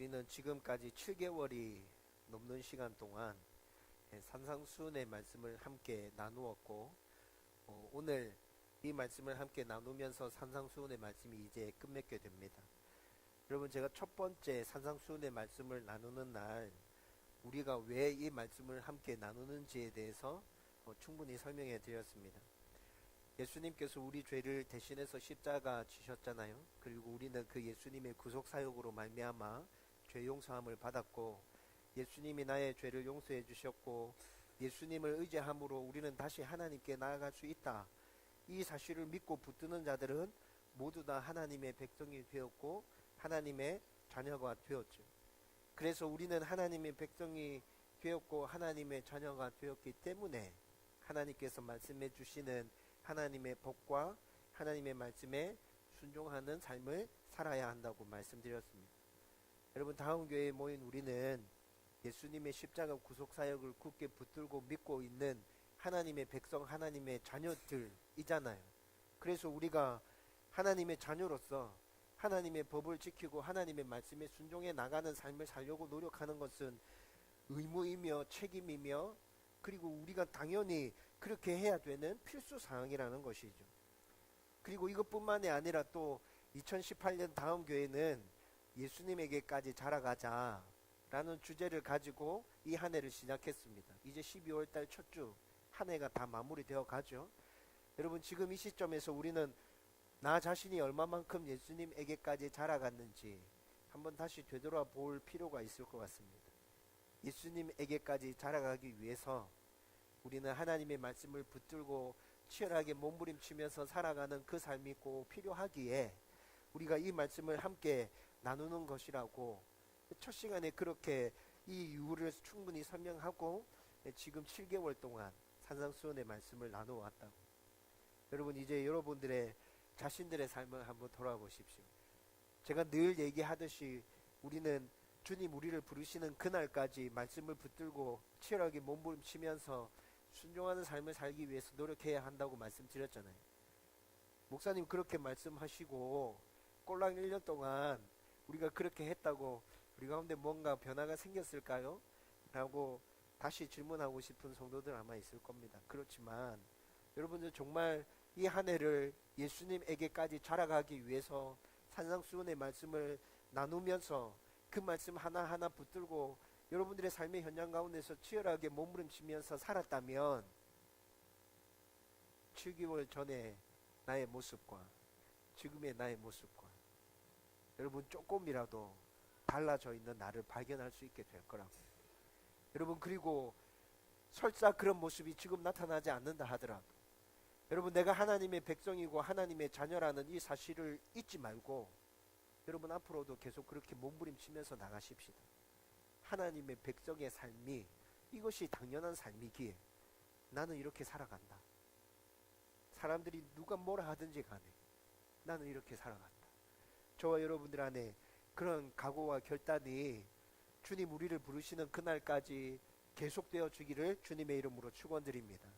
우리는 지금까지 7개월이 넘는 시간 동안 산상수훈의 말씀을 함께 나누었고, 오늘 이 말씀을 함께 나누면서 산상수훈의 말씀이 이제 끝맺게 됩니다. 여러분, 제가 첫 번째 산상수훈의 말씀을 나누는 날 우리가 왜 이 말씀을 함께 나누는지에 대해서 충분히 설명해 드렸습니다. 예수님께서 우리 죄를 대신해서 십자가 지셨잖아요. 그리고 우리는 그 예수님의 구속사역으로 말미암아 죄 용서함을 받았고, 예수님이 나의 죄를 용서해 주셨고, 예수님을 의지함으로 우리는 다시 하나님께 나아갈 수 있다. 이 사실을 믿고 붙드는 자들은 모두 다 하나님의 백성이 되었고 하나님의 자녀가 되었죠. 그래서 우리는 하나님의 백성이 되었고 하나님의 자녀가 되었기 때문에 하나님께서 말씀해 주시는 하나님의 법과 하나님의 말씀에 순종하는 삶을 살아야 한다고 말씀드렸습니다. 여러분, 다음 교회에 모인 우리는 예수님의 십자가 구속사역을 굳게 붙들고 믿고 있는 하나님의 백성, 하나님의 자녀들이잖아요. 그래서 우리가 하나님의 자녀로서 하나님의 법을 지키고 하나님의 말씀에 순종해 나가는 삶을 살려고 노력하는 것은 의무이며 책임이며, 그리고 우리가 당연히 그렇게 해야 되는 필수 사항이라는 것이죠. 그리고 이것뿐만이 아니라 또 2018년 다음 교회는 예수님에게까지 자라가자 라는 주제를 가지고 이 한 해를 시작했습니다. 이제 12월달 첫 주 한 해가 다 마무리되어 가죠. 여러분, 지금 이 시점에서 우리는 나 자신이 얼마만큼 예수님에게까지 자라갔는지 한번 다시 되돌아볼 필요가 있을 것 같습니다. 예수님에게까지 자라가기 위해서 우리는 하나님의 말씀을 붙들고 치열하게 몸부림치면서 살아가는 그 삶이 꼭 필요하기에 우리가 이 말씀을 함께 나누는 것이라고 첫 시간에 그렇게 이 이유를 충분히 설명하고 지금 7개월 동안 산상수훈의 말씀을 나누어왔다고. 여러분, 이제 여러분들의 자신들의 삶을 한번 돌아보십시오. 제가 늘 얘기하듯이 우리는 주님 우리를 부르시는 그날까지 말씀을 붙들고 치열하게 몸부림치면서 순종하는 삶을 살기 위해서 노력해야 한다고 말씀드렸잖아요. 목사님 그렇게 말씀하시고 꼴랑 1년 동안 우리가 그렇게 했다고 우리 가운데 뭔가 변화가 생겼을까요? 라고 다시 질문하고 싶은 성도들 아마 있을 겁니다. 그렇지만 여러분들 정말 이 한 해를 예수님에게까지 자라가기 위해서 산상수훈의 말씀을 나누면서 그 말씀 하나하나 붙들고 여러분들의 삶의 현장 가운데서 치열하게 몸부림치면서 살았다면 7개월 전에 나의 모습과 지금의 나의 모습과 여러분 조금이라도 달라져 있는 나를 발견할 수 있게 될 거라고요. 여러분, 그리고 설사 그런 모습이 지금 나타나지 않는다 하더라도 여러분, 내가 하나님의 백성이고 하나님의 자녀라는 이 사실을 잊지 말고 여러분 앞으로도 계속 그렇게 몸부림치면서 나가십시다. 하나님의 백성의 삶이 이것이 당연한 삶이기에 나는 이렇게 살아간다. 사람들이 누가 뭐라 하든지 간에 나는 이렇게 살아간다. 저와 여러분들 안에 그런 각오와 결단이 주님 우리를 부르시는 그날까지 계속되어 주기를 주님의 이름으로 축원드립니다.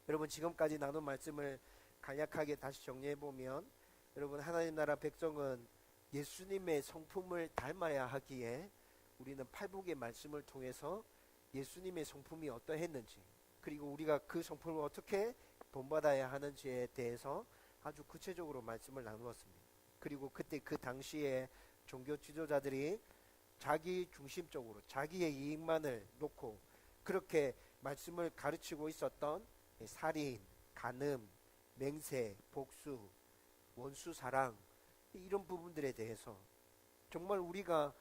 여러분, 지금까지 나눈 말씀을 간략하게 다시 정리해보면 여러분, 하나님 나라 백성은 예수님의 성품을 닮아야 하기에 우리는 팔복의 말씀을 통해서 예수님의 성품이 어떠했는지, 그리고 우리가 그 성품을 어떻게 본받아야 하는지에 대해서 아주 구체적으로 말씀을 나누었습니다. 그리고 그때 그 당시에 종교 지도자들이 자기 중심적으로 자기의 이익만을 놓고 그렇게 말씀을 가르치고 있었던 살인, 간음, 맹세, 복수, 원수 사랑, 이런 부분들에 대해서 정말 우리가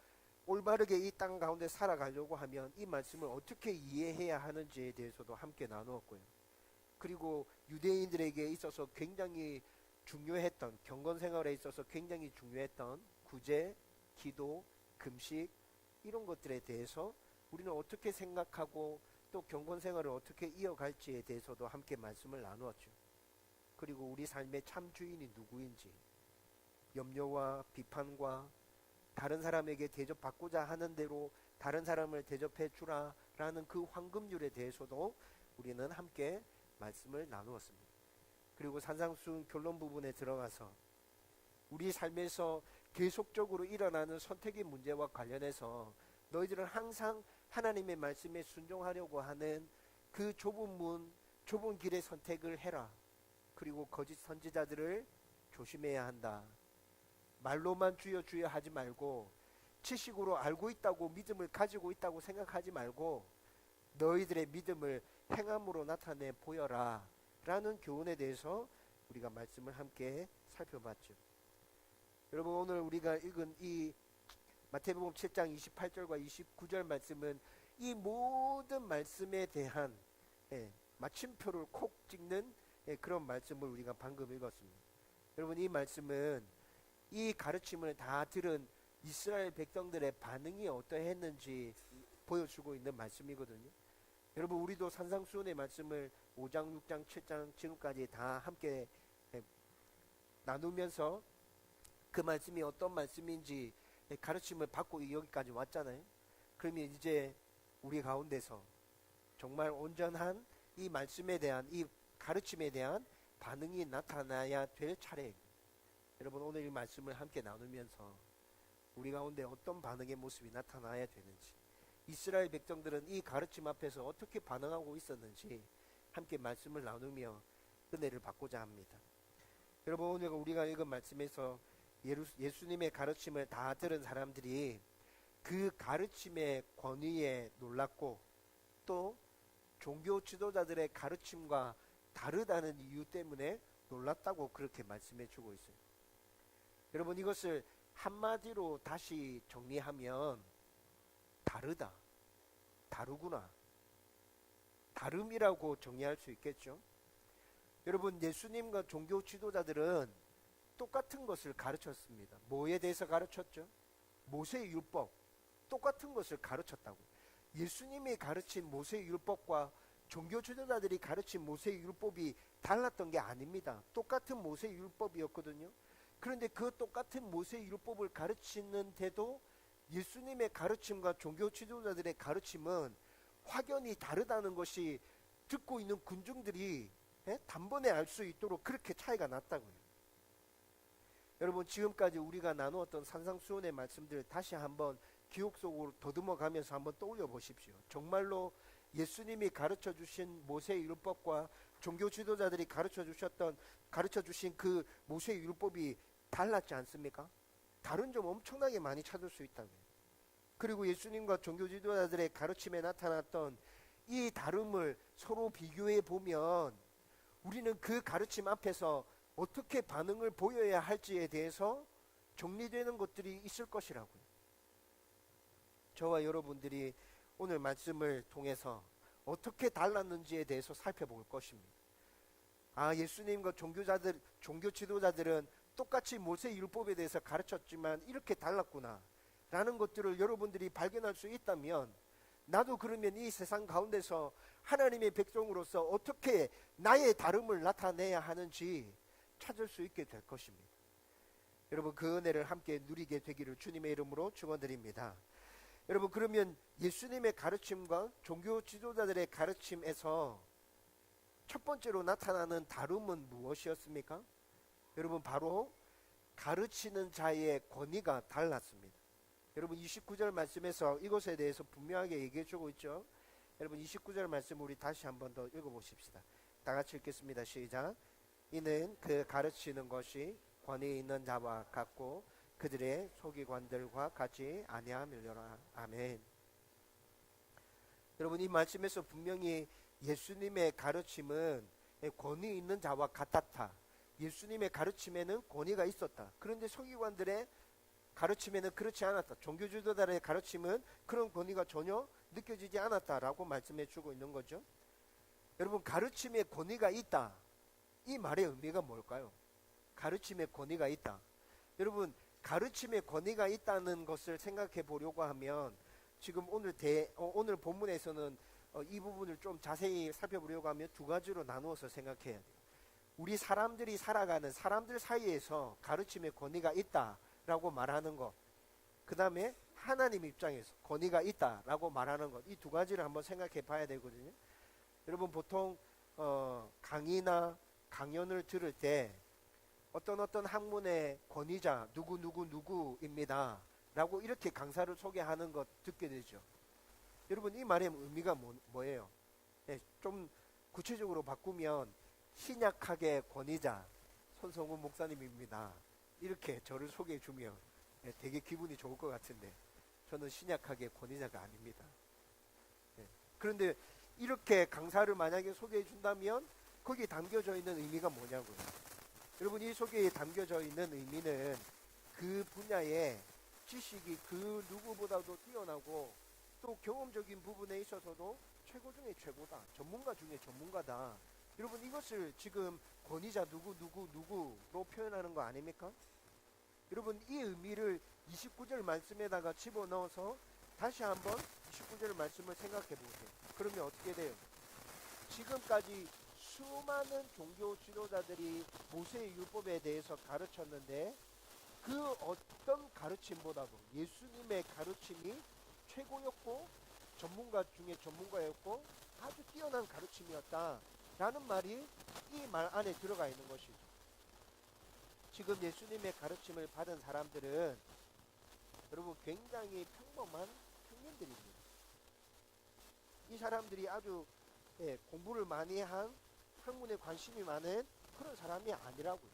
올바르게 이 땅 가운데 살아가려고 하면 이 말씀을 어떻게 이해해야 하는지에 대해서도 함께 나누었고요. 그리고 유대인들에게 있어서 굉장히 중요했던, 경건생활에 있어서 굉장히 중요했던 구제, 기도, 금식, 이런 것들에 대해서 우리는 어떻게 생각하고 또 경건생활을 어떻게 이어갈지에 대해서도 함께 말씀을 나누었죠. 그리고 우리 삶의 참 주인이 누구인지, 염려와 비판과 다른 사람에게 대접받고자 하는 대로 다른 사람을 대접해 주라 라는 그 황금률에 대해서도 우리는 함께 말씀을 나누었습니다. 그리고 산상수훈 결론 부분에 들어가서 우리 삶에서 계속적으로 일어나는 선택의 문제와 관련해서 너희들은 항상 하나님의 말씀에 순종하려고 하는 그 좁은 문, 좁은 길의 선택을 해라. 그리고 거짓 선지자들을 조심해야 한다. 말로만 주여 주여 하지 말고 지식으로 알고 있다고 믿음을 가지고 있다고 생각하지 말고 너희들의 믿음을 행함으로 나타내 보여라 라는 교훈에 대해서 우리가 말씀을 함께 살펴봤죠. 여러분, 오늘 우리가 읽은 이 마태복음 7장 28절과 29절 말씀은 이 모든 말씀에 대한 마침표를 콕 찍는 그런 말씀을 우리가 방금 읽었습니다. 여러분, 이 말씀은 이 가르침을 다 들은 이스라엘 백성들의 반응이 어떠했는지 보여주고 있는 말씀이거든요. 여러분, 우리도 산상수훈의 말씀을 5장, 6장, 7장 지금까지 다 함께 나누면서 그 말씀이 어떤 말씀인지 가르침을 받고 여기까지 왔잖아요. 그러면 이제 우리 가운데서 정말 온전한 이 말씀에 대한, 이 가르침에 대한 반응이 나타나야 될 차례입니다. 여러분, 오늘 이 말씀을 함께 나누면서 우리 가운데 어떤 반응의 모습이 나타나야 되는지, 이스라엘 백성들은 이 가르침 앞에서 어떻게 반응하고 있었는지 함께 말씀을 나누며 은혜를 받고자 합니다. 여러분, 오늘 우리가 읽은 말씀에서 예수님의 가르침을 다 들은 사람들이 그 가르침의 권위에 놀랐고 또 종교 지도자들의 가르침과 다르다는 이유 때문에 놀랐다고 그렇게 말씀해 주고 있어요. 여러분, 이것을 한마디로 다시 정리하면 다르다, 다르구나, 다름이라고 정리할 수 있겠죠. 여러분, 예수님과 종교 지도자들은 똑같은 것을 가르쳤습니다. 뭐에 대해서 가르쳤죠? 모세의 율법, 똑같은 것을 가르쳤다고. 예수님이 가르친 모세의 율법과 종교 지도자들이 가르친 모세의 율법이 달랐던 게 아닙니다. 똑같은 모세의 율법이었거든요. 그런데 그 똑같은 모세의 율법을 가르치는데도 예수님의 가르침과 종교 지도자들의 가르침은 확연히 다르다는 것이 듣고 있는 군중들이 단번에 알 수 있도록 그렇게 차이가 났다고요. 여러분, 지금까지 우리가 나누었던 산상수훈의 말씀들 다시 한번 기억 속으로 더듬어 가면서 한번 떠올려 보십시오. 정말로 예수님이 가르쳐 주신 모세의 율법과 종교 지도자들이 가르쳐 주신 그 모세의 율법이 달랐지 않습니까? 다른 점 엄청나게 많이 찾을 수 있다고요. 그리고 예수님과 종교 지도자들의 가르침에 나타났던 이 다름을 서로 비교해 보면 우리는 그 가르침 앞에서 어떻게 반응을 보여야 할지에 대해서 정리되는 것들이 있을 것이라고요. 저와 여러분들이 오늘 말씀을 통해서 어떻게 달랐는지에 대해서 살펴볼 것입니다. 예수님과 종교 지도자들은 똑같이 모세 율법에 대해서 가르쳤지만 이렇게 달랐구나 라는 것들을 여러분들이 발견할 수 있다면 나도 그러면 이 세상 가운데서 하나님의 백성으로서 어떻게 나의 다름을 나타내야 하는지 찾을 수 있게 될 것입니다. 여러분, 그 은혜를 함께 누리게 되기를 주님의 이름으로 축원드립니다. 여러분, 그러면 예수님의 가르침과 종교 지도자들의 가르침에서 첫 번째로 나타나는 다름은 무엇이었습니까? 여러분, 바로 가르치는 자의 권위가 달랐습니다. 여러분, 29절 말씀에서 이것에 대해서 분명하게 얘기해 주고 있죠. 여러분, 29절 말씀 우리 다시 한번 더 읽어보십시다. 다 같이 읽겠습니다. 시작. 이는 그 가르치는 것이 권위 있는 자와 같고 그들의 서기관들과 같이 아니하밀려라. 아멘. 여러분, 이 말씀에서 분명히 예수님의 가르침은 권위 있는 자와 같았다. 예수님의 가르침에는 권위가 있었다. 그런데 서기관들의 가르침에는 그렇지 않았다. 종교 지도자들의 가르침은 그런 권위가 전혀 느껴지지 않았다라고 말씀해 주고 있는 거죠. 여러분, 가르침에 권위가 있다. 이 말의 의미가 뭘까요? 가르침에 권위가 있다. 여러분, 가르침에 권위가 있다는 것을 생각해 보려고 하면 지금 오늘 본문에서는 이 부분을 좀 자세히 살펴보려고 하면 두 가지로 나누어서 생각해야 돼요. 우리 사람들이 살아가는 사람들 사이에서 가르침에 권위가 있다라고 말하는 것, 그 다음에 하나님 입장에서 권위가 있다라고 말하는 것, 이 두 가지를 한번 생각해 봐야 되거든요. 여러분, 보통 강의나 강연을 들을 때 어떤 학문의 권위자 누구입니다 라고 이렇게 강사를 소개하는 것 듣게 되죠. 여러분, 이 말의 의미가 뭐예요? 예, 좀 구체적으로 바꾸면 신약학의 권위자 손성훈 목사님입니다, 이렇게 저를 소개해 주면 되게 기분이 좋을 것 같은데, 저는 신약학의 권위자가 아닙니다. 그런데 이렇게 강사를 만약에 소개해 준다면 거기에 담겨져 있는 의미가 뭐냐고요. 여러분, 이 속에 담겨져 있는 의미는 그 분야의 지식이 그 누구보다도 뛰어나고 또 경험적인 부분에 있어서도 최고 중에 최고다, 전문가 중에 전문가다. 여러분, 이것을 지금 권위자 누구로 표현하는 거 아닙니까? 여러분, 이 의미를 29절 말씀에다가 집어넣어서 다시 한번 29절 말씀을 생각해 보세요. 그러면 어떻게 돼요? 지금까지 수많은 종교 지도자들이 모세의 율법에 대해서 가르쳤는데 그 어떤 가르침보다도 예수님의 가르침이 최고였고 전문가 중에 전문가였고 아주 뛰어난 가르침이었다 라는 말이 이 말 안에 들어가 있는 것이죠. 지금 예수님의 가르침을 받은 사람들은 여러분 굉장히 평범한 평민들입니다. 이 사람들이 아주 공부를 많이 한, 학문에 관심이 많은 그런 사람이 아니라고요.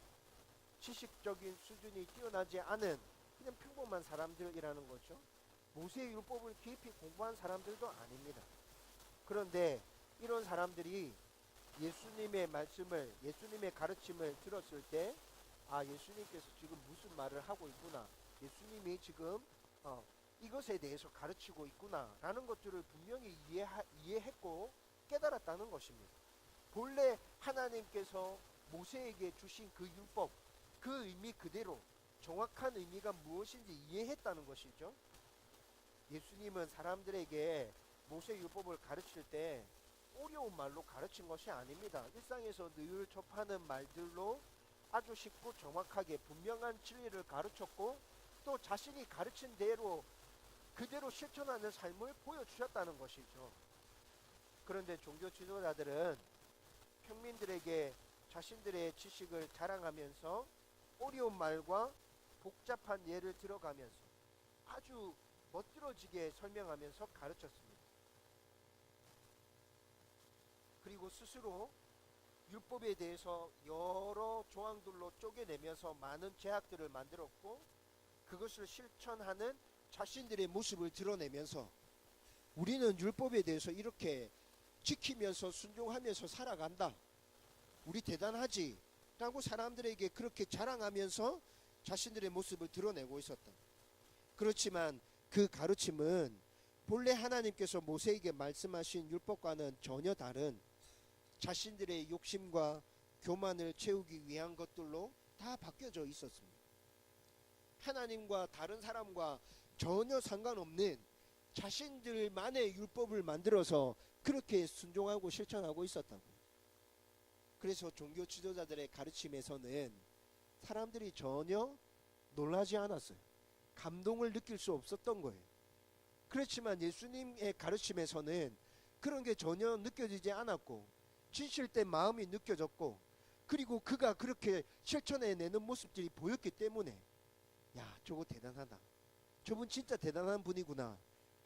지식적인 수준이 뛰어나지 않은 그냥 평범한 사람들이라는 거죠. 모세의 율법을 깊이 공부한 사람들도 아닙니다. 그런데 이런 사람들이 예수님의 말씀을, 예수님의 가르침을 들었을 때 예수님께서 지금 무슨 말을 하고 있구나, 예수님이 지금 이것에 대해서 가르치고 있구나 라는 것들을 분명히 이해했고 깨달았다는 것입니다. 본래 하나님께서 모세에게 주신 그 율법, 그 의미 그대로 정확한 의미가 무엇인지 이해했다는 것이죠. 예수님은 사람들에게 모세 율법을 가르칠 때 어려운 말로 가르친 것이 아닙니다. 일상에서 늘 접하는 말들로 아주 쉽고 정확하게 분명한 진리를 가르쳤고 또 자신이 가르친 대로 그대로 실천하는 삶을 보여주셨다는 것이죠. 그런데 종교 지도자들은 평민들에게 자신들의 지식을 자랑하면서 어려운 말과 복잡한 예를 들어가면서 아주 멋들어지게 설명하면서 가르쳤습니다. 그리고 스스로 율법에 대해서 여러 조항들로 쪼개내면서 많은 제약들을 만들었고 그것을 실천하는 자신들의 모습을 드러내면서 우리는 율법에 대해서 이렇게 지키면서 순종하면서 살아간다, 우리 대단하지 라고 사람들에게 그렇게 자랑하면서 자신들의 모습을 드러내고 있었다. 그렇지만 그 가르침은 본래 하나님께서 모세에게 말씀하신 율법과는 전혀 다른 자신들의 욕심과 교만을 채우기 위한 것들로 다 바뀌어져 있었습니다. 하나님과 다른 사람과 전혀 상관없는 자신들만의 율법을 만들어서 그렇게 순종하고 실천하고 있었다고. 그래서 종교 지도자들의 가르침에서는 사람들이 전혀 놀라지 않았어요. 감동을 느낄 수 없었던 거예요. 그렇지만 예수님의 가르침에서는 그런 게 전혀 느껴지지 않았고 지실 때 마음이 느껴졌고 그리고 그가 그렇게 실천해내는 모습들이 보였기 때문에 야, 저거 대단하다, 저분 진짜 대단한 분이구나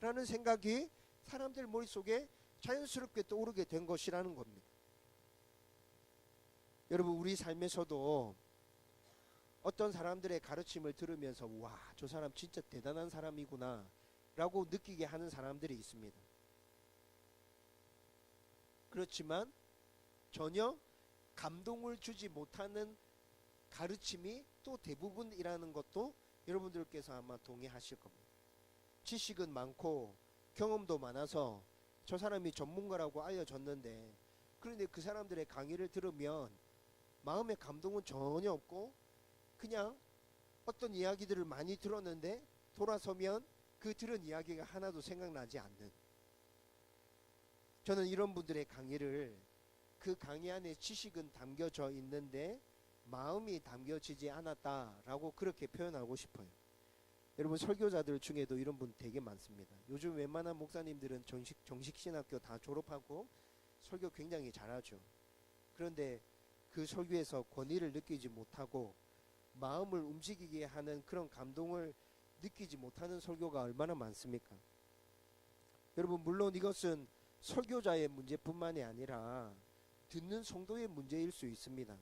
라는 생각이 사람들 머릿속에 자연스럽게 떠오르게 된 것이라는 겁니다. 여러분, 우리 삶에서도 어떤 사람들의 가르침을 들으면서 와, 저 사람 진짜 대단한 사람이구나 라고 느끼게 하는 사람들이 있습니다. 그렇지만 전혀 감동을 주지 못하는 가르침이 또 대부분이라는 것도 여러분들께서 아마 동의하실 겁니다. 지식은 많고 경험도 많아서 저 사람이 전문가라고 알려졌는데 그런데 그 사람들의 강의를 들으면 마음의 감동은 전혀 없고 그냥 어떤 이야기들을 많이 들었는데 돌아서면 그 들은 이야기가 하나도 생각나지 않는, 저는 이런 분들의 강의를 그 강의 안에 지식은 담겨져 있는데 마음이 담겨지지 않았다라고 그렇게 표현하고 싶어요. 여러분, 설교자들 중에도 이런 분 되게 많습니다. 요즘 웬만한 목사님들은 정식신학교 다 졸업하고 설교 굉장히 잘하죠. 그런데 그 설교에서 권위를 느끼지 못하고 마음을 움직이게 하는 그런 감동을 느끼지 못하는 설교가 얼마나 많습니까? 여러분, 물론 이것은 설교자의 문제뿐만이 아니라 듣는 성도의 문제일 수 있습니다.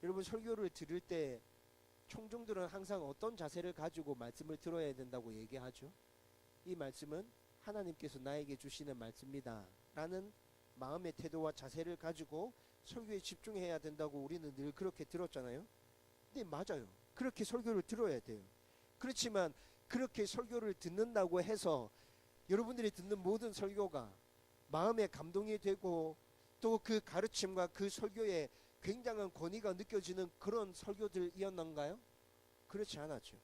여러분, 설교를 들을 때 청중들은 항상 어떤 자세를 가지고 말씀을 들어야 된다고 얘기하죠? 이 말씀은 하나님께서 나에게 주시는 말씀이다 라는 마음의 태도와 자세를 가지고 설교에 집중해야 된다고 우리는 늘 그렇게 들었잖아요. 근데 맞아요. 그렇게 설교를 들어야 돼요. 그렇지만 그렇게 설교를 듣는다고 해서 여러분들이 듣는 모든 설교가 마음에 감동이 되고 또 그 가르침과 그 설교에 굉장한 권위가 느껴지는 그런 설교들이었는가요? 그렇지 않았죠.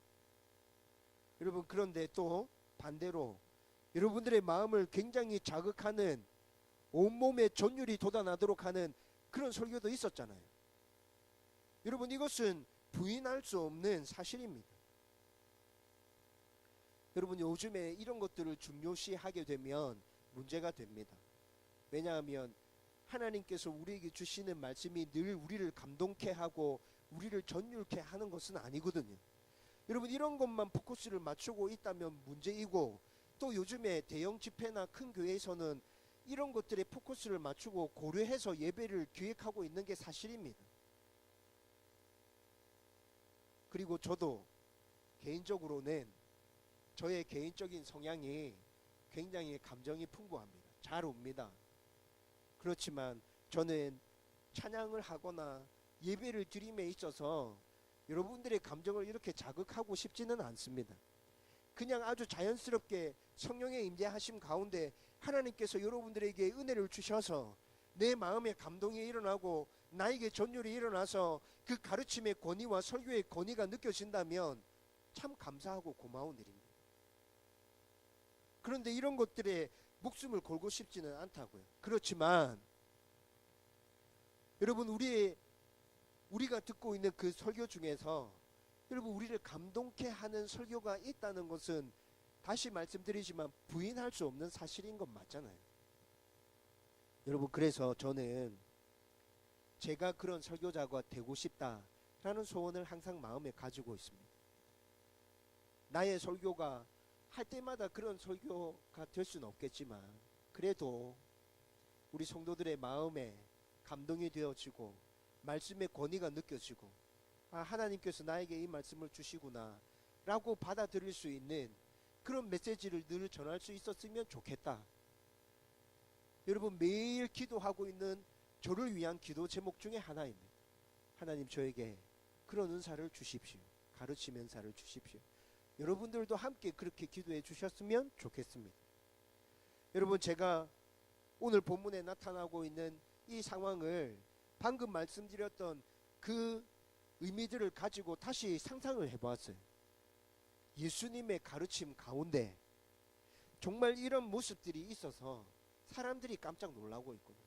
여러분, 그런데 또 반대로 여러분들의 마음을 굉장히 자극하는, 온몸에 전율이 돋아나도록 하는 그런 설교도 있었잖아요. 여러분, 이것은 부인할 수 없는 사실입니다. 여러분, 요즘에 이런 것들을 중요시하게 되면 문제가 됩니다. 왜냐하면 하나님께서 우리에게 주시는 말씀이 늘 우리를 감동케 하고 우리를 전율케 하는 것은 아니거든요. 여러분, 이런 것만 포커스를 맞추고 있다면 문제이고, 또 요즘에 대형 집회나 큰 교회에서는 이런 것들에 포커스를 맞추고 고려해서 예배를 기획하고 있는 게 사실입니다. 그리고 저도 개인적으로는 저의 개인적인 성향이 굉장히 감정이 풍부합니다. 잘 옵니다. 그렇지만 저는 찬양을 하거나 예배를 드림에 있어서 여러분들의 감정을 이렇게 자극하고 싶지는 않습니다. 그냥 아주 자연스럽게 성령의 임재하심 가운데 하나님께서 여러분들에게 은혜를 주셔서 내 마음에 감동이 일어나고 나에게 전율이 일어나서 그 가르침의 권위와 설교의 권위가 느껴진다면 참 감사하고 고마운 일입니다. 그런데 이런 것들에 목숨을 걸고 싶지는 않다고요. 그렇지만 여러분, 우리가 듣고 있는 그 설교 중에서 여러분, 우리를 감동케 하는 설교가 있다는 것은 다시 말씀드리지만 부인할 수 없는 사실인 건 맞잖아요. 여러분, 그래서 저는 제가 그런 설교자가 되고 싶다라는 소원을 항상 마음에 가지고 있습니다. 나의 설교가 할 때마다 그런 설교가 될 수는 없겠지만 그래도 우리 성도들의 마음에 감동이 되어지고 말씀의 권위가 느껴지고, 아, 하나님께서 나에게 이 말씀을 주시구나 라고 받아들일 수 있는 그런 메시지를 늘 전할 수 있었으면 좋겠다. 여러분, 매일 기도하고 있는 저를 위한 기도 제목 중에 하나입니다. 하나님, 저에게 그런 은사를 주십시오. 가르침 은사를 주십시오. 여러분들도 함께 그렇게 기도해 주셨으면 좋겠습니다. 여러분, 제가 오늘 본문에 나타나고 있는 이 상황을 방금 말씀드렸던 그 의미들을 가지고 다시 상상을 해보았어요. 예수님의 가르침 가운데 정말 이런 모습들이 있어서 사람들이 깜짝 놀라고 있구나.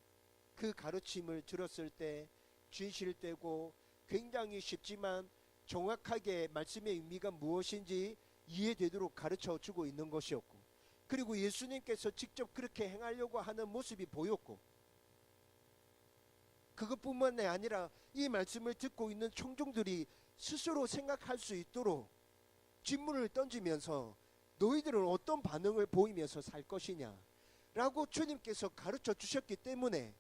그 가르침을 들었을 때 진실되고 굉장히 쉽지만 정확하게 말씀의 의미가 무엇인지 이해되도록 가르쳐 주고 있는 것이었고, 그리고 예수님께서 직접 그렇게 행하려고 하는 모습이 보였고, 그것뿐만이 아니라 이 말씀을 듣고 있는 청중들이 스스로 생각할 수 있도록 질문을 던지면서 너희들은 어떤 반응을 보이면서 살 것이냐 라고 주님께서 가르쳐 주셨기 때문에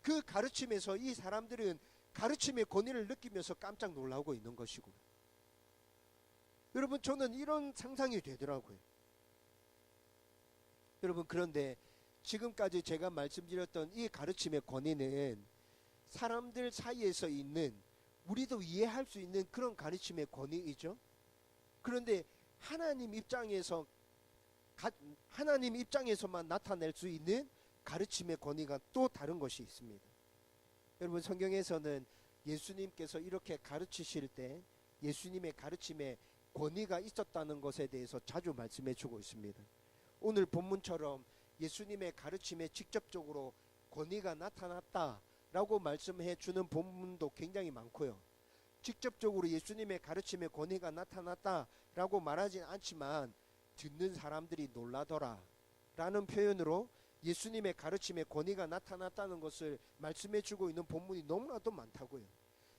그 가르침에서 이 사람들은 가르침의 권위를 느끼면서 깜짝 놀라고 있는 것이고, 여러분, 저는 이런 상상이 되더라고요. 여러분, 그런데 지금까지 제가 말씀드렸던 이 가르침의 권위는 사람들 사이에서 있는, 우리도 이해할 수 있는 그런 가르침의 권위이죠. 그런데 하나님 입장에서만 나타낼 수 있는 가르침의 권위가 또 다른 것이 있습니다. 여러분, 성경에서는 예수님께서 이렇게 가르치실 때 예수님의 가르침에 권위가 있었다는 것에 대해서 자주 말씀해 주고 있습니다. 오늘 본문처럼 예수님의 가르침에 직접적으로 권위가 나타났다라고 말씀해 주는 본문도 굉장히 많고요. 직접적으로 예수님의 가르침에 권위가 나타났다라고 말하진 않지만 듣는 사람들이 놀라더라 라는 표현으로 예수님의 가르침에 권위가 나타났다는 것을 말씀해 주고 있는 본문이 너무나도 많다고요.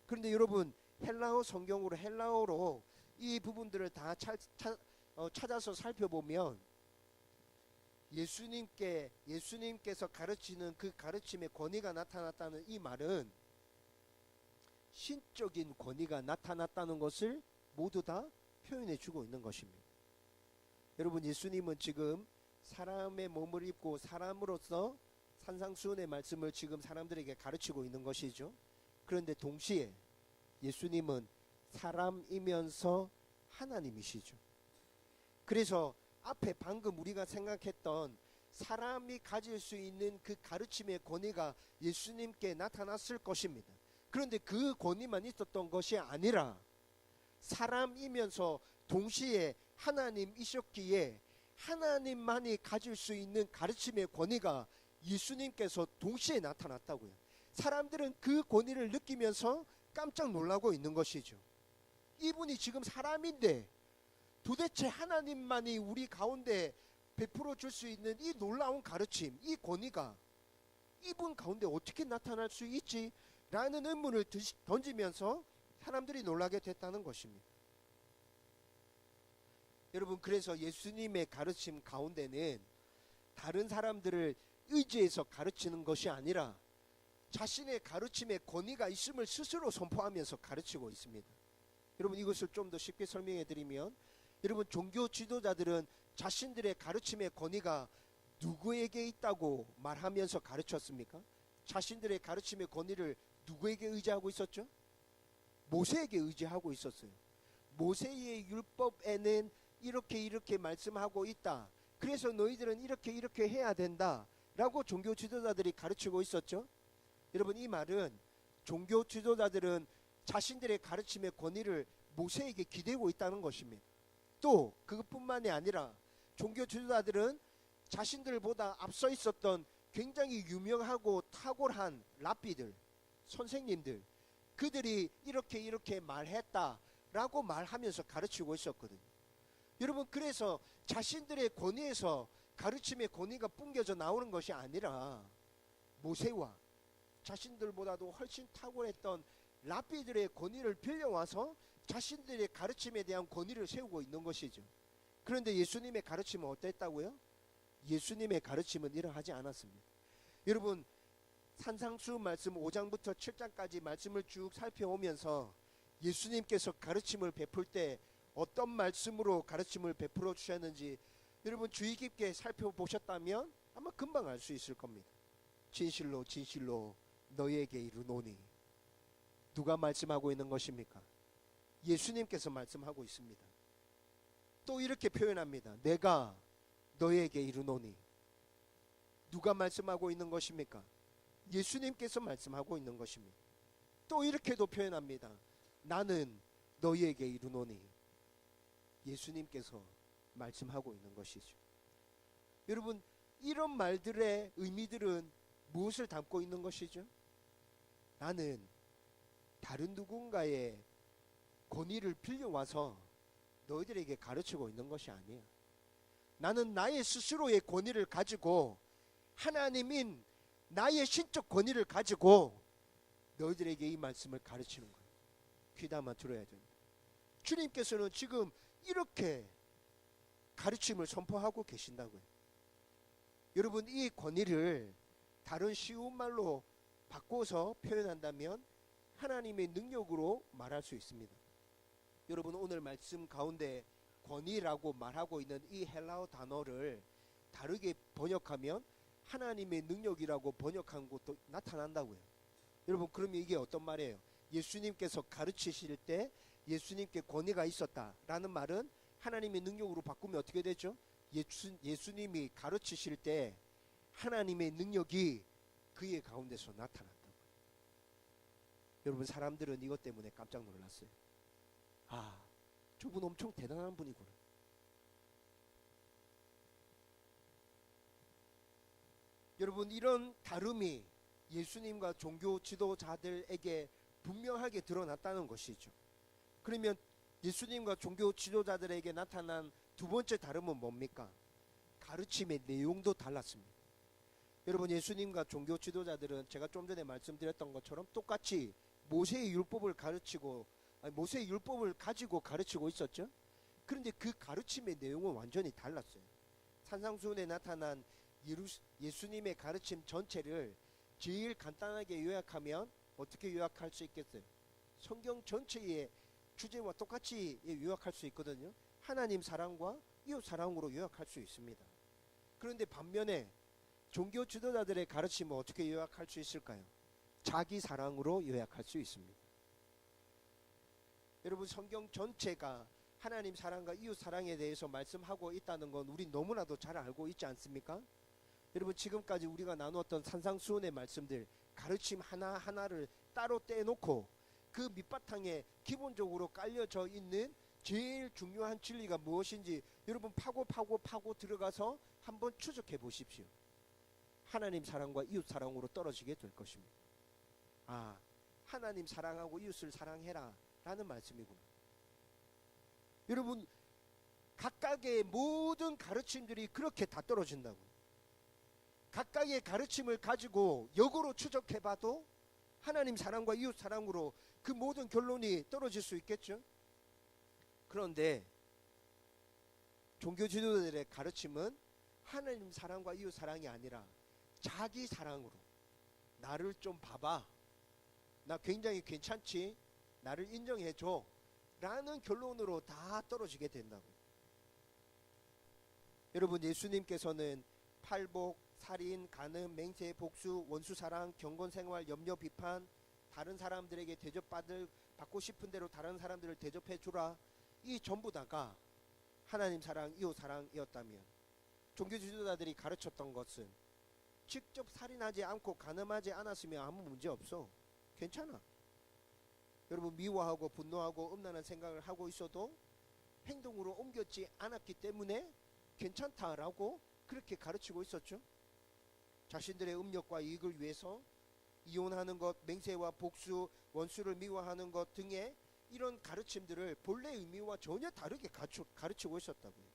그런데 여러분, 헬라어 성경으로 헬라어로 이 부분들을 다 찾아서 살펴보면 예수님께서 가르치는 그 가르침의 권위가 나타났다는 이 말은 신적인 권위가 나타났다는 것을 모두 다 표현해 주고 있는 것입니다. 여러분, 예수님은 지금 사람의 몸을 입고 사람으로서 산상수훈의 말씀을 지금 사람들에게 가르치고 있는 것이죠. 그런데 동시에 예수님은 사람이면서 하나님이시죠. 그래서 앞에 방금 우리가 생각했던 사람이 가질 수 있는 그 가르침의 권위가 예수님께 나타났을 것입니다. 그런데 그 권위만 있었던 것이 아니라 사람이면서 동시에 하나님이셨기에 하나님만이 가질 수 있는 가르침의 권위가 예수님께서 동시에 나타났다고요. 사람들은 그 권위를 느끼면서 깜짝 놀라고 있는 것이죠. 이분이 지금 사람인데 도대체 하나님만이 우리 가운데 베풀어 줄 수 있는 이 놀라운 가르침, 이 권위가 이분 가운데 어떻게 나타날 수 있지? 라는 의문을 던지면서 사람들이 놀라게 됐다는 것입니다. 여러분, 그래서 예수님의 가르침 가운데는 다른 사람들을 의지해서 가르치는 것이 아니라 자신의 가르침에 권위가 있음을 스스로 선포하면서 가르치고 있습니다. 여러분, 이것을 좀 더 쉽게 설명해 드리면, 여러분, 종교 지도자들은 자신들의 가르침의 권위가 누구에게 있다고 말하면서 가르쳤습니까? 자신들의 가르침의 권위를 누구에게 의지하고 있었죠? 모세에게 의지하고 있었어요. 모세의 율법에는 이렇게 말씀하고 있다. 그래서 너희들은 이렇게 해야 된다. 라고 종교 지도자들이 가르치고 있었죠. 여러분, 이 말은 종교 지도자들은 자신들의 가르침의 권위를 모세에게 기대고 있다는 것입니다. 또 그것뿐만이 아니라 종교 지도자들은 자신들보다 앞서 있었던 굉장히 유명하고 탁월한 랍비들, 선생님들, 그들이 이렇게 말했다라고 말하면서 가르치고 있었거든요. 여러분, 그래서 자신들의 권위에서 가르침의 권위가 뿜겨져 나오는 것이 아니라 모세와 자신들보다도 훨씬 탁월했던 랍비들의 권위를 빌려와서 자신들의 가르침에 대한 권위를 세우고 있는 것이죠. 그런데 예수님의 가르침은 어땠다고요? 예수님의 가르침은 이러하지 않았습니다. 여러분, 산상수훈 말씀 5장부터 7장까지 말씀을 쭉 살펴오면서 예수님께서 가르침을 베풀 때 어떤 말씀으로 가르침을 베풀어 주셨는지 여러분 주의 깊게 살펴보셨다면 아마 금방 알 수 있을 겁니다. 진실로 진실로 너희에게 이르노니. 누가 말씀하고 있는 것입니까? 예수님께서 말씀하고 있습니다. 또 이렇게 표현합니다. 내가 너희에게 이르노니. 누가 말씀하고 있는 것입니까? 예수님께서 말씀하고 있는 것입니다. 또 이렇게도 표현합니다. 나는 너희에게 이르노니. 예수님께서 말씀하고 있는 것이죠. 여러분, 이런 말들의 의미들은 무엇을 담고 있는 것이죠? 나는 다른 누군가의 권위를 빌려와서 너희들에게 가르치고 있는 것이 아니야. 나는 나의 스스로의 권위를 가지고 하나님인 나의 신적 권위를 가지고 너희들에게 이 말씀을 가르치는 거예요. 귀담아 들어야 됩니다. 주님께서는 지금 이렇게 가르침을 선포하고 계신다고요. 여러분, 이 권위를 다른 쉬운 말로 바꿔서 표현한다면 하나님의 능력으로 말할 수 있습니다. 여러분, 오늘 말씀 가운데 권위라고 말하고 있는 이 헬라어 단어를 다르게 번역하면 하나님의 능력이라고 번역한 것도 나타난다고요. 여러분, 그러면 이게 어떤 말이에요? 예수님께서 가르치실 때 예수님께 권위가 있었다라는 말은 하나님의 능력으로 바꾸면 어떻게 되죠? 예수님이 가르치실 때 하나님의 능력이 그의 가운데서 나타났다고요. 여러분, 사람들은 이것 때문에 깜짝 놀랐어요. 아, 저분 엄청 대단한 분이구나. 여러분, 이런 다름이 예수님과 종교 지도자들에게 분명하게 드러났다는 것이죠. 그러면 예수님과 종교 지도자들에게 나타난 두 번째 다름은 뭡니까? 가르침의 내용도 달랐습니다. 여러분, 예수님과 종교 지도자들은 제가 좀 전에 말씀드렸던 것처럼 똑같이 모세의 율법을 가르치고 모세의 율법을 가지고 가르치고 있었죠. 그런데 그 가르침의 내용은 완전히 달랐어요. 산상수훈에 나타난 예수님의 가르침 전체를 제일 간단하게 요약하면 어떻게 요약할 수 있겠어요? 성경 전체의 주제와 똑같이 요약할 수 있거든요. 하나님 사랑과 이웃 사랑으로 요약할 수 있습니다. 그런데 반면에 종교 지도자들의 가르침은 어떻게 요약할 수 있을까요? 자기 사랑으로 요약할 수 있습니다. 여러분, 성경 전체가 하나님 사랑과 이웃 사랑에 대해서 말씀하고 있다는 건 우리 너무나도 잘 알고 있지 않습니까? 여러분, 지금까지 우리가 나누었던 산상수훈의 말씀들, 가르침 하나하나를 따로 떼놓고 그 밑바탕에 기본적으로 깔려져 있는 제일 중요한 진리가 무엇인지 여러분 파고 들어가서 한번 추적해 보십시오. 하나님 사랑과 이웃 사랑으로 떨어지게 될 것입니다. 아, 하나님 사랑하고 이웃을 사랑해라 라는 말씀이구나. 여러분, 각각의 모든 가르침들이 그렇게 다 떨어진다고. 각각의 가르침을 가지고 역으로 추적해봐도 하나님 사랑과 이웃 사랑으로 그 모든 결론이 떨어질 수 있겠죠. 그런데 종교 지도자들의 가르침은 하나님 사랑과 이웃 사랑이 아니라 자기 사랑으로, 나를 좀 봐봐, 나 굉장히 괜찮지, 나를 인정해줘 라는 결론으로 다 떨어지게 된다고. 여러분, 예수님께서는 팔복, 살인, 간음, 맹세, 복수, 원수사랑, 경건생활, 염려, 비판, 다른 사람들에게 받고 싶은 대로 다른 사람들을 대접해 주라, 이 전부 다가 하나님 사랑, 이웃 사랑이었다면 종교 지도자들이 가르쳤던 것은 직접 살인하지 않고 간음하지 않았으면 아무 문제 없어, 괜찮아. 여러분, 미워하고 분노하고 음란한 생각을 하고 있어도 행동으로 옮겼지 않았기 때문에 괜찮다라고 그렇게 가르치고 있었죠. 자신들의 음욕과 이익을 위해서 이혼하는 것, 맹세와 복수, 원수를 미워하는 것 등의 이런 가르침들을 본래 의미와 전혀 다르게 가르치고 있었다고요.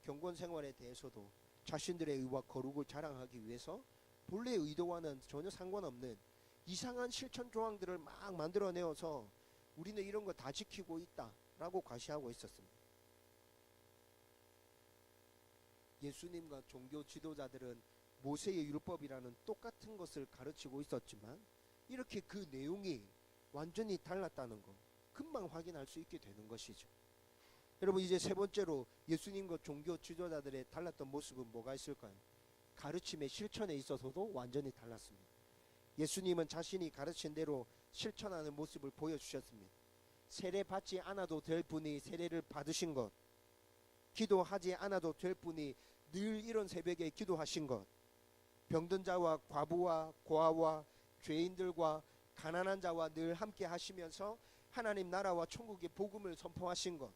경건 생활에 대해서도 자신들의 의와 거룩을 자랑하기 위해서 본래 의도와는 전혀 상관없는 이상한 실천 조항들을 막 만들어내어서 우리는 이런 거 다 지키고 있다라고 과시하고 있었습니다. 예수님과 종교 지도자들은 모세의 율법이라는 똑같은 것을 가르치고 있었지만 이렇게 그 내용이 완전히 달랐다는 거 금방 확인할 수 있게 되는 것이죠. 여러분, 이제 세 번째로 예수님과 종교 지도자들의 달랐던 모습은 뭐가 있을까요? 가르침의 실천에 있어서도 완전히 달랐습니다. 예수님은 자신이 가르친 대로 실천하는 모습을 보여주셨습니다. 세례 받지 않아도 될 분이 세례를 받으신 것, 기도하지 않아도 될 분이 늘 이런 새벽에 기도하신 것, 병든 자와 과부와 고아와 죄인들과 가난한 자와 늘 함께 하시면서 하나님 나라와 천국의 복음을 선포하신 것,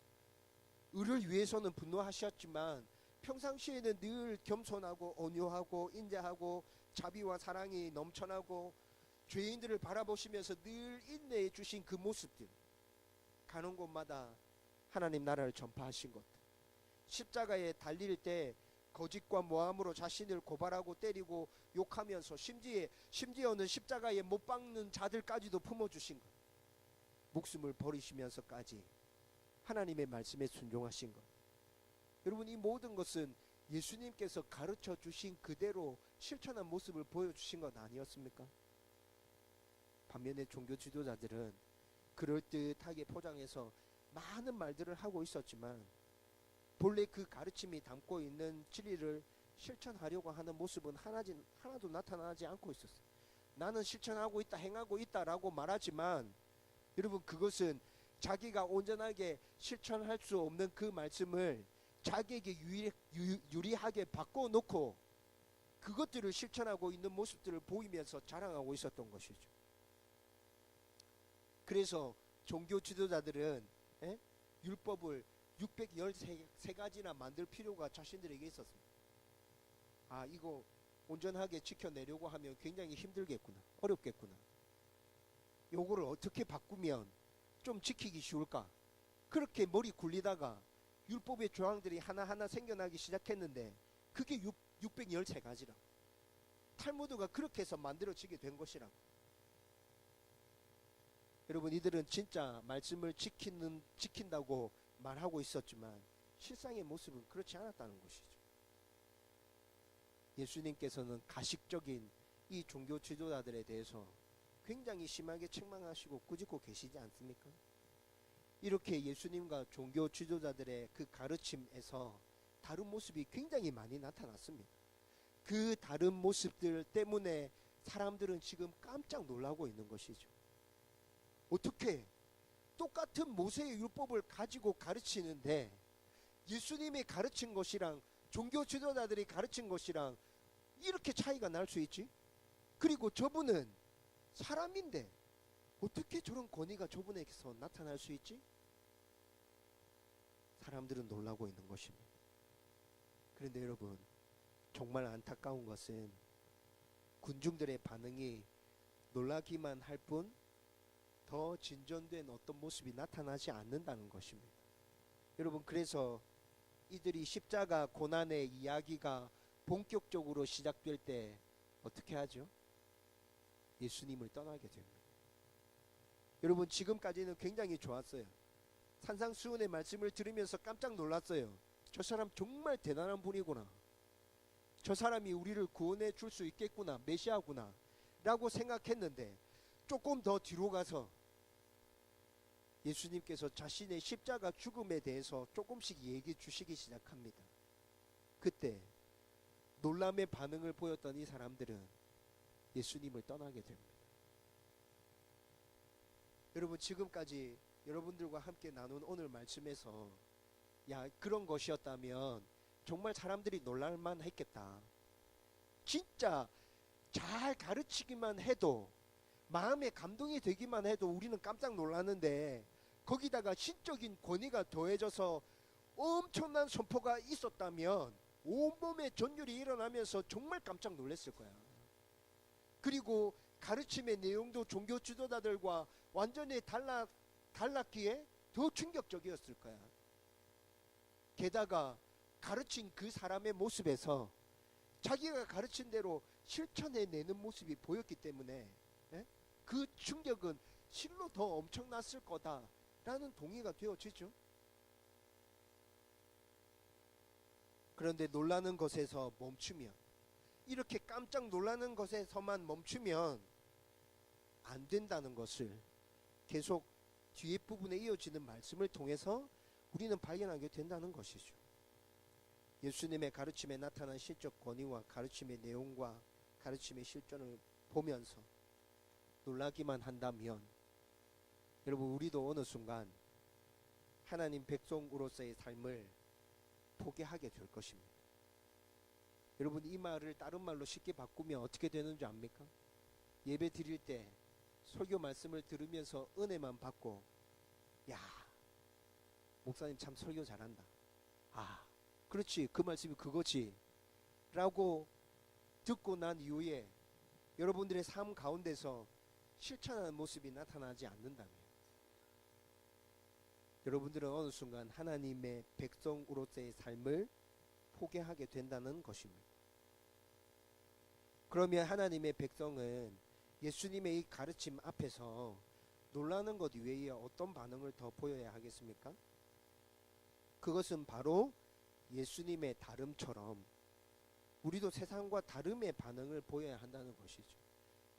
의를 위해서는 분노하셨지만 평상시에는 늘 겸손하고 온유하고 인자하고 자비와 사랑이 넘쳐나고 죄인들을 바라보시면서 늘 인내해 주신 그 모습들, 가는 곳마다 하나님 나라를 전파하신 것, 십자가에 달릴 때 거짓과 모함으로 자신을 고발하고 때리고 욕하면서 심지어는 십자가에 못 박는 자들까지도 품어주신 것, 목숨을 버리시면서까지 하나님의 말씀에 순종하신 것. 여러분, 이 모든 것은 예수님께서 가르쳐 주신 그대로 실천한 모습을 보여주신 것 아니었습니까? 반면에 종교 지도자들은 그럴듯하게 포장해서 많은 말들을 하고 있었지만 본래 그 가르침이 담고 있는 진리를 실천하려고 하는 모습은 하나도 나타나지 않고 있었어요. 나는 실천하고 있다, 행하고 있다라고 말하지만 여러분, 그것은 자기가 온전하게 실천할 수 없는 그 말씀을 자기에게 유리하게 바꿔놓고 그것들을 실천하고 있는 모습들을 보이면서 자랑하고 있었던 것이죠. 그래서 종교 지도자들은 율법을 613가지나 만들 필요가 자신들에게 있었습니다. 아, 이거 온전하게 지켜내려고 하면 굉장히 힘들겠구나, 어렵겠구나. 요거를 어떻게 바꾸면 좀 지키기 쉬울까? 그렇게 머리 굴리다가 율법의 조항들이 하나하나 생겨나기 시작했는데 그게 613가지라고. 탈무드가 그렇게 해서 만들어지게 된 것이라고. 여러분, 이들은 진짜 말씀을 지킨다고 말하고 있었지만 실상의 모습은 그렇지 않았다는 것이죠. 예수님께서는 가식적인 이 종교 지도자들에 대해서 굉장히 심하게 책망하시고 꾸짖고 계시지 않습니까? 이렇게 예수님과 종교 지도자들의 그 가르침에서 다른 모습이 굉장히 많이 나타났습니다. 그 다른 모습들 때문에 사람들은 지금 깜짝 놀라고 있는 것이죠. 어떻게 똑같은 모세의 율법을 가지고 가르치는데 예수님이 가르친 것이랑 종교 지도자들이 가르친 것이랑 이렇게 차이가 날 수 있지? 그리고 저분은 사람인데 어떻게 저런 권위가 저분에게서 나타날 수 있지? 사람들은 놀라고 있는 것입니다. 그런데 여러분, 정말 안타까운 것은 군중들의 반응이 놀라기만 할 뿐 더 진전된 어떤 모습이 나타나지 않는다는 것입니다. 여러분, 그래서 이들이 십자가 고난의 이야기가 본격적으로 시작될 때 어떻게 하죠? 예수님을 떠나게 됩니다. 여러분, 지금까지는 굉장히 좋았어요. 산상수훈의 말씀을 들으면서 깜짝 놀랐어요. 저 사람 정말 대단한 분이구나. 저 사람이 우리를 구원해 줄 수 있겠구나. 메시아구나 라고 생각했는데 조금 더 뒤로 가서 예수님께서 자신의 십자가 죽음에 대해서 조금씩 얘기해 주시기 시작합니다. 그때 놀람의 반응을 보였던 이 사람들은 예수님을 떠나게 됩니다. 여러분, 지금까지 여러분들과 함께 나눈 오늘 말씀에서 야, 그런 것이었다면 정말 사람들이 놀랄만 했겠다. 진짜 잘 가르치기만 해도, 마음에 감동이 되기만 해도 우리는 깜짝 놀랐는데 거기다가 신적인 권위가 더해져서 엄청난 선포가 있었다면 온몸에 전율이 일어나면서 정말 깜짝 놀랐을 거야. 그리고 가르침의 내용도 종교 지도자들과 완전히 달랐기에 더 충격적이었을 거야. 게다가 가르친 그 사람의 모습에서 자기가 가르친 대로 실천해내는 모습이 보였기 때문에 그 충격은 실로 더 엄청났을 거다라는 동의가 되어지죠. 그런데 놀라는 것에서 멈추면, 이렇게 깜짝 놀라는 것에서만 멈추면 안 된다는 것을 계속 뒤에 부분에 이어지는 말씀을 통해서 우리는 발견하게 된다는 것이죠. 예수님의 가르침에 나타난 실적 권위와 가르침의 내용과 가르침의 실존을 보면서 놀라기만 한다면 여러분, 우리도 어느 순간 하나님 백성으로서의 삶을 포기하게 될 것입니다. 여러분, 이 말을 다른 말로 쉽게 바꾸면 어떻게 되는 줄 압니까? 예배 드릴 때 설교 말씀을 들으면서 은혜만 받고, 야, 목사님 참 설교 잘한다. 아, 그렇지, 그 말씀이 그거지 라고 듣고 난 이후에 여러분들의 삶 가운데서 실천하는 모습이 나타나지 않는다면 여러분들은 어느 순간 하나님의 백성으로서의 삶을 포기하게 된다는 것입니다. 그러면 하나님의 백성은 예수님의 이 가르침 앞에서 놀라는 것 외에 어떤 반응을 더 보여야 하겠습니까? 그것은 바로 예수님의 다름처럼 우리도 세상과 다름의 반응을 보여야 한다는 것이죠.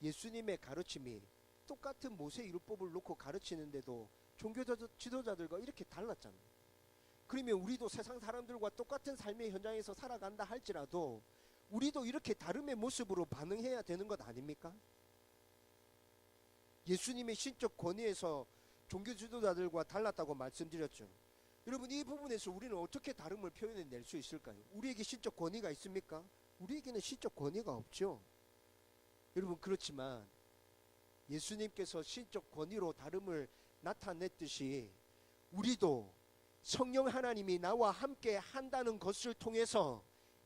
예수님의 가르침이 똑같은 모세 율법을 놓고 가르치는데도 종교 지도자들과 이렇게 달랐잖아요. 그러면 우리도 세상 사람들과 똑같은 삶의 현장에서 살아간다 할지라도 우리도 이렇게 다름의 모습으로 반응해야 되는 것 아닙니까? 예수님의 신적 권위에서 종교 지도자들과 달랐다고 말씀드렸죠. 여러분, 이 부분에서 우리는 어떻게 다름을 표현해낼 수 있을까요? 우리에게 신적 권위가 있습니까? 우리에게는 신적 권위가 없죠. 여러분, 그렇지만 예수님께서 신적 권위로 다름을 나타냈듯이 우리도 성령 하나님이 나와 함께 한다는 것을 통해서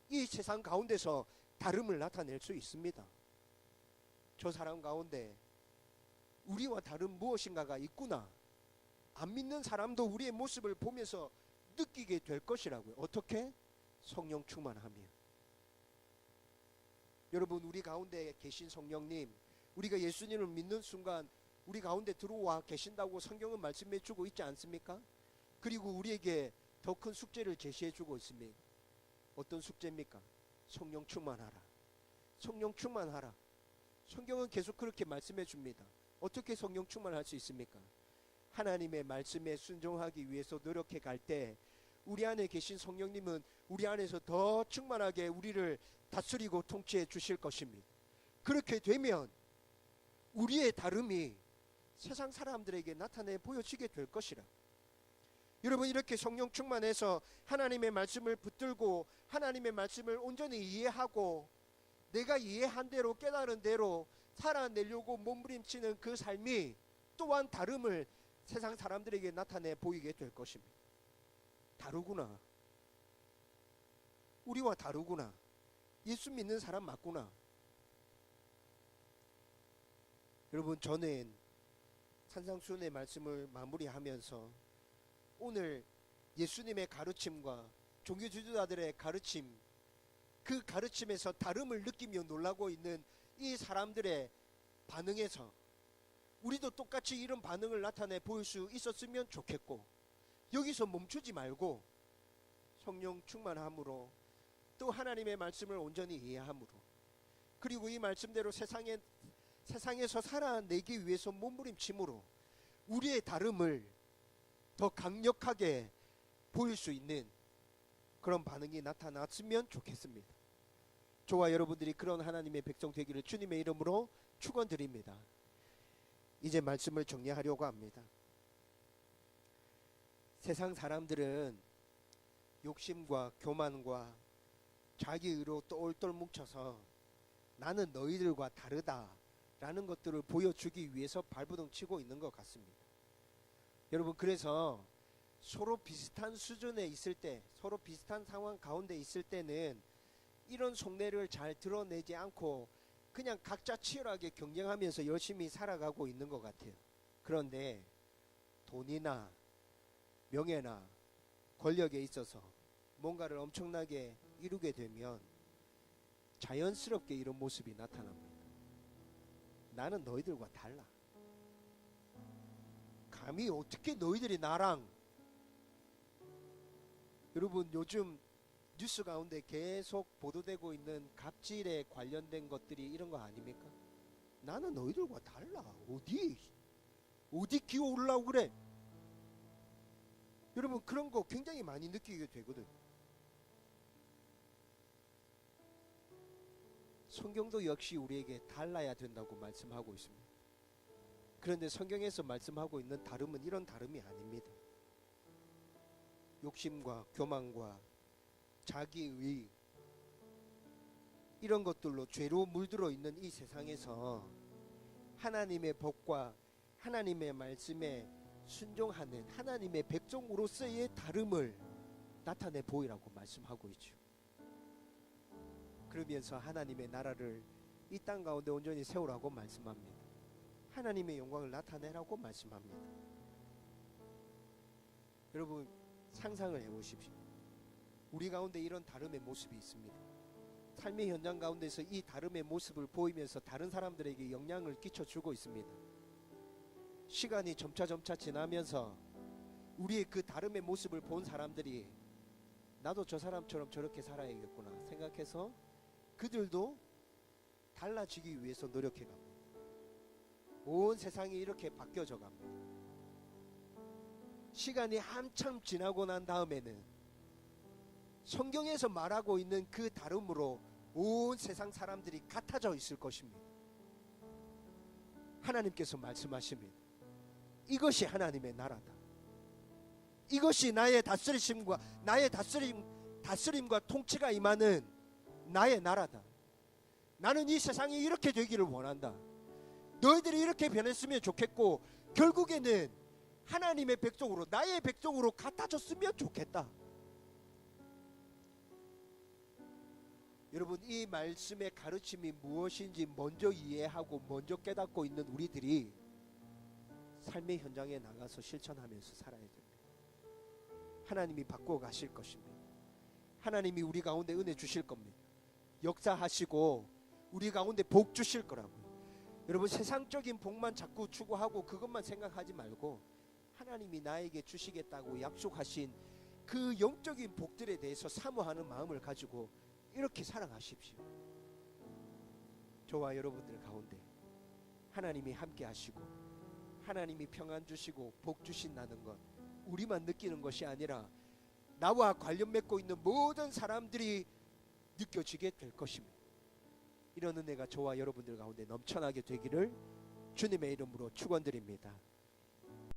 이 세상 가운데서 다름을 나타낼 수 있습니다. 저 사람 가운데 우리와 다른 무엇인가가 있구나. 안 믿는 사람도 우리의 모습을 보면서 느끼게 될 것이라고요. 어떻게? 성령 충만하며. 여러분, 우리 가운데 계신 성령님, 우리가 예수님을 믿는 순간 우리 가운데 들어와 계신다고 성경은 말씀해 주고 있지 않습니까? 그리고 우리에게 더 큰 숙제를 제시해 주고 있습니다. 어떤 숙제입니까? 성령 충만하라. 성령 충만하라. 성경은 계속 그렇게 말씀해 줍니다. 어떻게 성령 충만할 수 있습니까? 하나님의 말씀에 순종하기 위해서 노력해 갈 때 우리 안에 계신 성령님은 우리 안에서 더 충만하게 우리를 다스리고 통치해 주실 것입니다. 그렇게 되면 우리의 다름이 세상 사람들에게 나타내 보여지게 될 것이라. 여러분, 이렇게 성령 충만해서 하나님의 말씀을 붙들고 하나님의 말씀을 온전히 이해하고 내가 이해한 대로 깨달은 대로 살아내려고 몸부림치는 그 삶이 또한 다름을 세상 사람들에게 나타내 보이게 될 것입니다. 다르구나. 우리와 다르구나. 예수 믿는 사람 맞구나. 여러분, 저는 산상수훈의 말씀을 마무리하면서 오늘 예수님의 가르침과 종교 지도자들의 가르침, 그 가르침에서 다름을 느끼며 놀라고 있는 이 사람들의 반응에서 우리도 똑같이 이런 반응을 나타내 보일 수 있었으면 좋겠고, 여기서 멈추지 말고 성령 충만함으로 또 하나님의 말씀을 온전히 이해함으로, 그리고 이 말씀대로 세상에서 살아내기 위해서 몸부림침으로 우리의 다름을 더 강력하게 보일 수 있는 그런 반응이 나타났으면 좋겠습니다. 저와 여러분들이 그런 하나님의 백성 되기를 주님의 이름으로 축원드립니다. 이제 말씀을 정리하려고 합니다. 세상 사람들은 욕심과 교만과 자기의로 똘똘 뭉쳐서 나는 너희들과 다르다라는 것들을 보여주기 위해서 발버둥 치고 있는 것 같습니다. 여러분, 그래서 서로 비슷한 수준에 있을 때, 서로 비슷한 상황 가운데 있을 때는 이런 속내를 잘 드러내지 않고 그냥 각자 치열하게 경쟁하면서 열심히 살아가고 있는 것 같아요. 그런데 돈이나 명예나 권력에 있어서 뭔가를 엄청나게 이루게 되면 자연스럽게 이런 모습이 나타납니다. 나는 너희들과 달라. 감히 어떻게 너희들이 나랑. 여러분, 요즘 뉴스 가운데 계속 보도되고 있는 갑질에 관련된 것들이 이런 거 아닙니까? 나는 너희들과 달라. 어디 기어오르려고 그래? 여러분, 그런 거 굉장히 많이 느끼게 되거든. 성경도 역시 우리에게 달라야 된다고 말씀하고 있습니다. 그런데 성경에서 말씀하고 있는 다름은 이런 다름이 아닙니다. 욕심과 교만과 자기의 이런 것들로 죄로 물들어 있는 이 세상에서 하나님의 법과 하나님의 말씀에 순종하는 하나님의 백성으로서의 다름을 나타내 보이라고 말씀하고 있죠. 그러면서 하나님의 나라를 이 땅 가운데 온전히 세우라고 말씀합니다. 하나님의 영광을 나타내라고 말씀합니다. 여러분, 상상을 해보십시오. 우리 가운데 이런 다름의 모습이 있습니다. 삶의 현장 가운데서 이 다름의 모습을 보이면서 다른 사람들에게 영향을 끼쳐주고 있습니다. 시간이 점차 지나면서 우리의 그 다름의 모습을 본 사람들이 나도 저 사람처럼 저렇게 살아야겠구나 생각해서 그들도 달라지기 위해서 노력해갑니다. 온 세상이 이렇게 바뀌어져 갑니다. 시간이 한참 지나고 난 다음에는 성경에서 말하고 있는 그 다름으로 온 세상 사람들이 같아져 있을 것입니다. 하나님께서 말씀하십니다. 이것이 하나님의 나라다. 이것이 나의 다스림과 통치가 임하는 나의 나라다. 나는 이 세상이 이렇게 되기를 원한다. 너희들이 이렇게 변했으면 좋겠고 결국에는 하나님의 백성으로, 나의 백성으로 같아졌으면 좋겠다. 여러분, 이 말씀의 가르침이 무엇인지 먼저 이해하고 먼저 깨닫고 있는 우리들이 삶의 현장에 나가서 실천하면서 살아야 됩니다. 하나님이 바꾸어 가실 것입니다. 하나님이 우리 가운데 은혜 주실 겁니다. 역사하시고 우리 가운데 복 주실 거라고요. 여러분 세상적인 복만 자꾸 추구하고 그것만 생각하지 말고 하나님이 나에게 주시겠다고 약속하신 그 영적인 복들에 대해서 사모하는 마음을 가지고 이렇게 살아가십시오. 저와 여러분들 가운데 하나님이 함께 하시고 하나님이 평안 주시고 복 주신다는 것 우리만 느끼는 것이 아니라 나와 관련 맺고 있는 모든 사람들이 느껴지게 될 것입니다. 이런 은혜가 저와 여러분들 가운데 넘쳐나게 되기를 주님의 이름으로 축원드립니다.